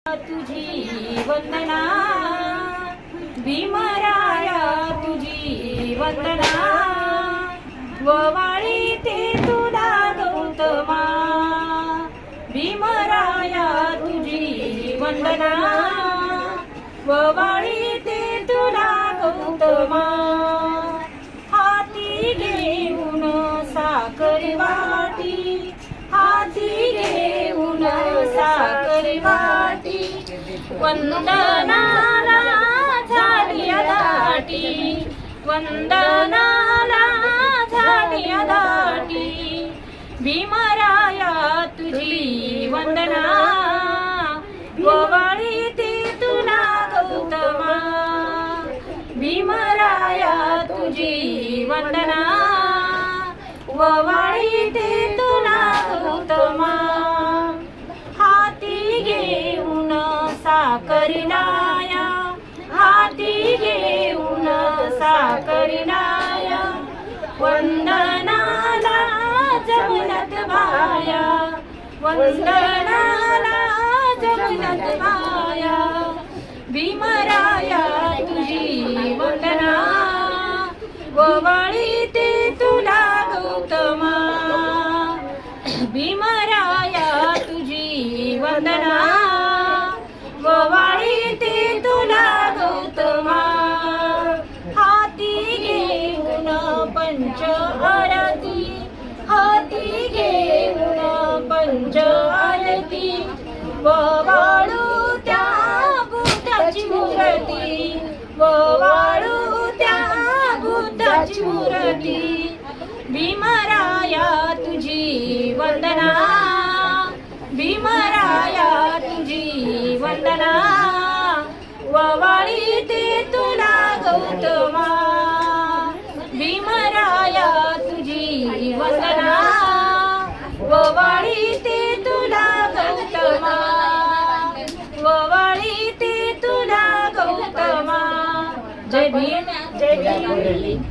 तुझी वंदना भीमराया तुझी वंदना ववाळी ते तुला गौतमा भीमराया तुझी वंदना ववाळी ते तुला गौतमा हाती घेऊन साखर वाटी हाती घेऊन साखर वाटी वंदनाला झाली दाटी वंदनाला झाली दाटी भीमराया तुझी वंदना ववाळी ते तुला गौतमा भीमराया तुझी वंदना ववाळी ते तुला गौतमा हाती घेऊन साकरिनाया हाती घेऊन साकरिनाया वंदनाला जगनत भाया वंदनाला जगनत भाया भीमराया तुझी वंदना ववाळी ते तुला गौतमा भीमराया तुझी वंदना ववाळी ते तुला गौतमा हाती घेऊन पंच आरती हाती घेऊन पंच आरती ववाळू त्या बुद्धाची मूर्ती ववाळू त्या बुद्धाची मूर्ती भीमराया तुझी वंदना भीमराया तुझी वंदना ववाळी ते तुला गौतमा भीमराया तुझी वंदना ववाळी ते तुला गौतमा ववाळी ते तुला गौतमा जय भीम जय भीम।